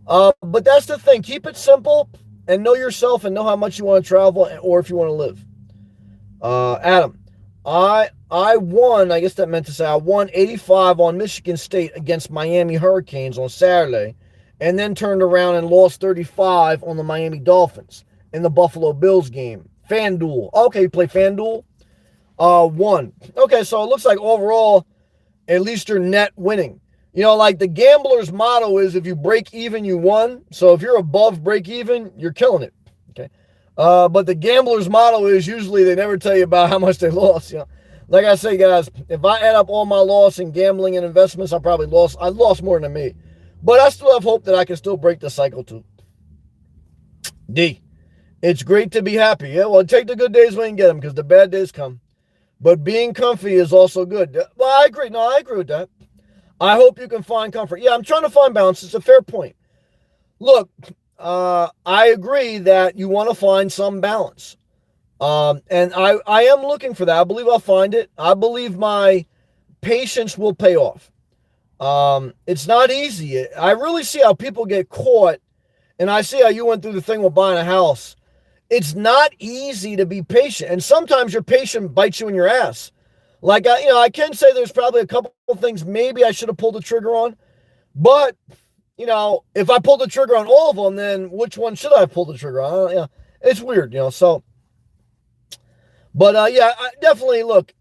But that's the thing. Keep it simple. And know yourself and know how much you want to travel or if you want to live. Adam, I won, I guess that meant to say I won 85 on Michigan State against Miami Hurricanes on Saturday, and then turned around and lost 35 on the Miami Dolphins in the Buffalo Bills game. FanDuel. Okay, you play FanDuel? Won. Okay, so it looks like overall, at least you're net winning. Like the gambler's motto is if you break even, you won. So if you're above break even, you're killing it. Okay. But the gambler's motto is usually they never tell you about how much they lost. Like I say, guys, if I add up all my loss in gambling and investments, I lost more than me. But I still have hope that I can still break the cycle too. D. It's great to be happy. Yeah, well, take the good days when you get them because the bad days come. But being comfy is also good. Well, I agree. No, I agree with that. I hope you can find comfort. Yeah, I'm trying to find balance. It's a fair point. Look, I agree that you want to find some balance. And I am looking for that. I believe I'll find it. I believe my patience will pay off. It's not easy. I really see how people get caught, and I see how you went through the thing with buying a house. It's not easy to be patient, and sometimes your patience bites you in your ass. Like, I can say there's probably a couple of things maybe I should have pulled the trigger on. But, if I pulled the trigger on all of them, then which one should I have pulled the trigger on? It's weird, so. But, I definitely, look,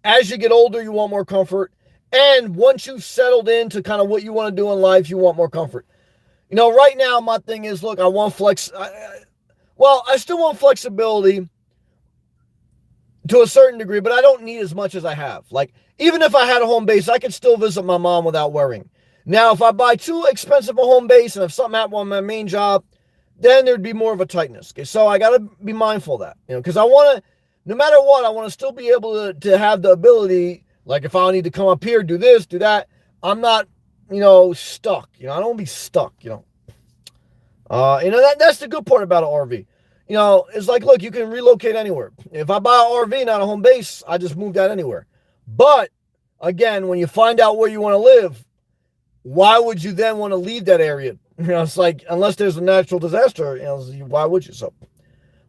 as you get older, you want more comfort. And once you've settled into kind of what you want to do in life, you want more comfort. Right now, my thing is, look, I want I still want flexibility to a certain degree, but I don't need as much as I have. Like, even if I had a home base, I could still visit my mom without worrying. Now, if I buy too expensive a home base and if something happened on my main job, then there'd be more of a tightness. Okay, so I got to be mindful of that, because I want to, no matter what, I want to still be able to have the ability, like if I need to come up here, do this, do that, I'm not, stuck. I don't want to be stuck, that's the good part about an RV. It's like, look, you can relocate anywhere. If I buy an RV, not a home base, I just moved out anywhere. But, again, when you find out where you want to live, why would you then want to leave that area? It's like, unless there's a natural disaster, why would you? So,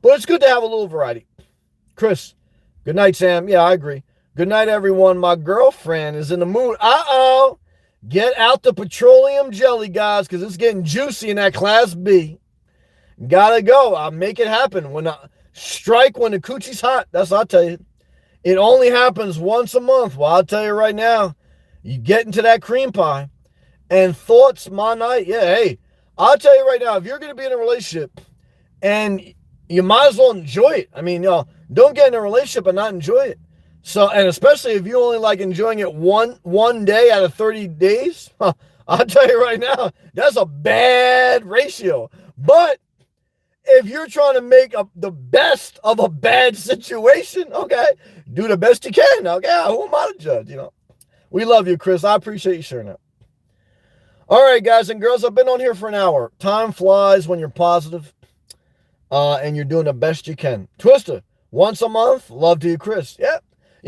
but it's good to have a little variety. Chris, good night, Sam. Yeah, I agree. Good night, everyone. My girlfriend is in the mood. Uh-oh. Get out the petroleum jelly, guys, because it's getting juicy in that Class B. Gotta go. I'll make it happen. Strike when the coochie's hot. That's what I'll tell you. It only happens once a month. Well, I'll tell you right now, you get into that cream pie. And thoughts, my night. Yeah, hey, I'll tell you right now, if you're going to be in a relationship and you might as well enjoy it. I mean, don't get in a relationship and not enjoy it. So, and especially if you only like enjoying it one day out of 30 days, I'll tell you right now, that's a bad ratio. But if you're trying to make the best of a bad situation, okay, do the best you can. Okay, who am I to judge? We love you, Chris. I appreciate you sharing that. All right, guys and girls, I've been on here for an hour. Time flies when you're positive, and you're doing the best you can. Twister, once a month, love to you, Chris. Yeah,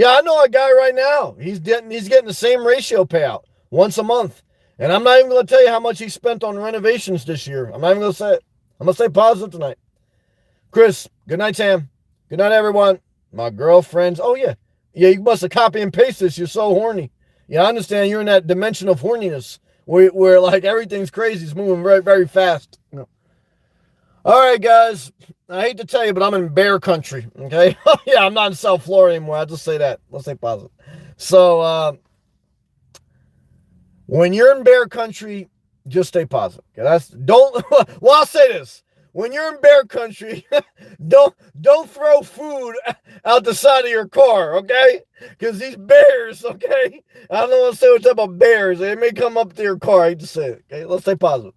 I know a guy right now. He's getting the same ratio payout once a month, and I'm not even going to tell you how much he spent on renovations this year. I'm not even going to say it. I'm going to stay positive tonight. Chris, good night, Sam. Good night, everyone. My girlfriends. Oh, yeah. Yeah, you must have copy and paste this. You're so horny. Yeah, I understand you're in that dimension of horniness where like everything's crazy. It's moving very, very fast. All right, guys. I hate to tell you, but I'm in bear country. Okay. Yeah, I'm not in South Florida anymore. I'll just say that. Let's stay positive. So, when you're in bear country, just stay positive. Okay? Well, I'll say this. When you're in bear country, don't throw food out the side of your car, okay? Because these bears, okay? I don't want to say what type of bears. They may come up to your car. I hate to say it, okay? Let's stay positive.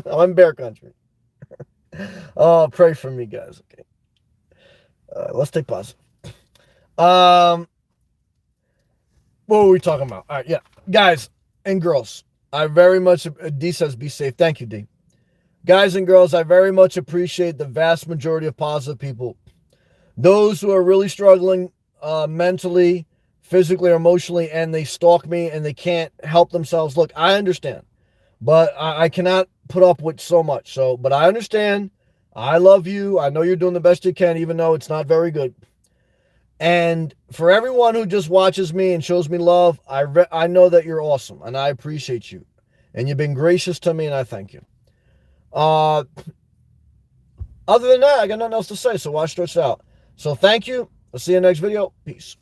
I'm in bear country. Oh, pray for me, guys, okay? Let's stay positive. What were we talking about? All right, yeah. Guys and girls, I very much, D says be safe. Thank you, D. Guys and girls, I very much appreciate the vast majority of positive people. Those who are really struggling mentally, physically, or emotionally, and they stalk me and they can't help themselves. Look, I understand, but I cannot put up with so much. But I understand. I love you. I know you're doing the best you can, even though it's not very good. And for everyone who just watches me and shows me love, I know that you're awesome, and I appreciate you. And you've been gracious to me, and I thank you. Other than that, I got nothing else to say, so why stretch it out? So thank you. I'll see you in the next video. Peace.